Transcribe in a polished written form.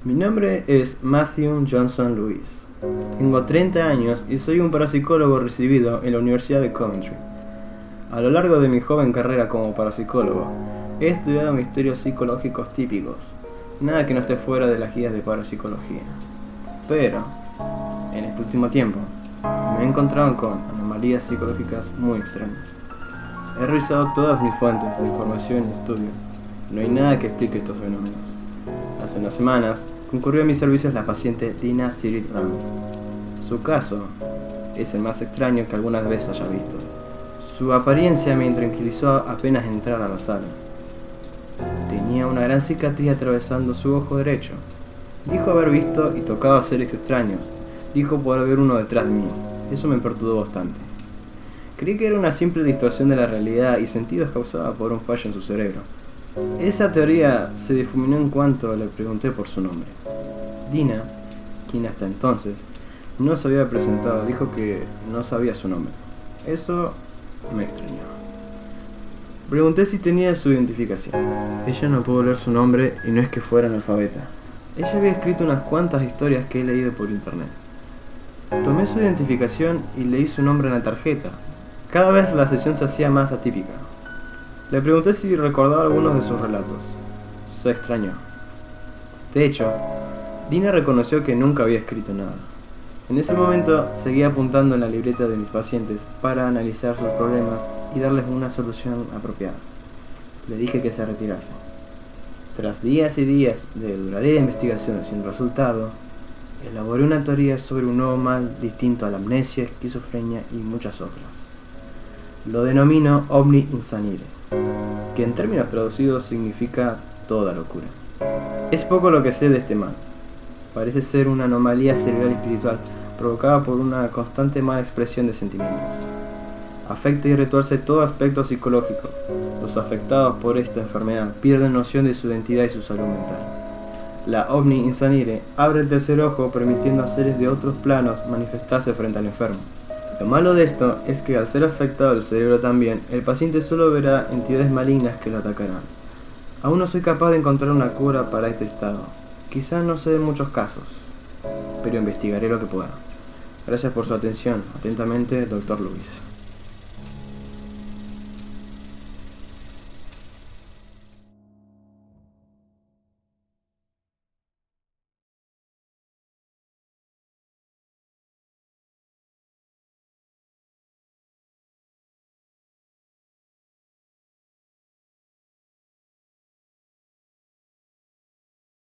Mi nombre es Matthew Johnson Lewis. Tengo 30 años y soy un parapsicólogo recibido en la Universidad de Coventry. A lo largo de mi joven carrera como parapsicólogo, he estudiado misterios psicológicos típicos, nada que no esté fuera de las guías de parapsicología. Pero, en este último tiempo, me he encontrado con anomalías psicológicas muy extrañas. He revisado todas mis fuentes de información y estudio. No hay nada que explique estos fenómenos. Hace unas semanas, concurrió a mis servicios la paciente Dina Cyril Ram. Su caso es el más extraño que alguna vez haya visto. Su apariencia me tranquilizó apenas entrar a la sala. Tenía una gran cicatriz atravesando su ojo derecho. Dijo haber visto y tocado a seres extraños. Dijo poder ver uno detrás de mí. Eso me perturbó bastante. Creí que era una simple distorsión de la realidad y sentidos causada por un fallo en su cerebro. Esa teoría se difuminó en cuanto le pregunté por su nombre. Dina, quien hasta entonces no se había presentado, dijo que no sabía su nombre. Eso me extrañó. Pregunté si tenía su identificación. Ella no pudo leer su nombre y no es que fuera analfabeta. Ella había escrito unas cuantas historias que he leído por internet. Tomé su identificación y leí su nombre en la tarjeta. Cada vez la sesión se hacía más atípica. Le pregunté si recordaba algunos de sus relatos. Se extrañó. De hecho, Dina reconoció que nunca había escrito nada. En ese momento seguía apuntando en la libreta de mis pacientes para analizar sus problemas y darles una solución apropiada. Le dije que se retirase. Tras días y días de duradera investigación sin resultado, elaboré una teoría sobre un nuevo mal distinto a la amnesia, esquizofrenia y muchas otras. Lo denomino Omni Insanire, que en términos traducidos significa toda locura. Es poco lo que sé de este mal. Parece ser una anomalía cerebral y espiritual provocada por una constante mala expresión de sentimientos. Afecta y retuerce todo aspecto psicológico. Los afectados por esta enfermedad pierden noción de su identidad y su salud mental. La Omni Insanire abre el tercer ojo permitiendo a seres de otros planos manifestarse frente al enfermo. Lo malo de esto es que al ser afectado el cerebro también, el paciente solo verá entidades malignas que lo atacarán. Aún no soy capaz de encontrar una cura para este estado. Quizás no sé de muchos casos, pero investigaré lo que pueda. Gracias por su atención. Atentamente, Dr. Lewis.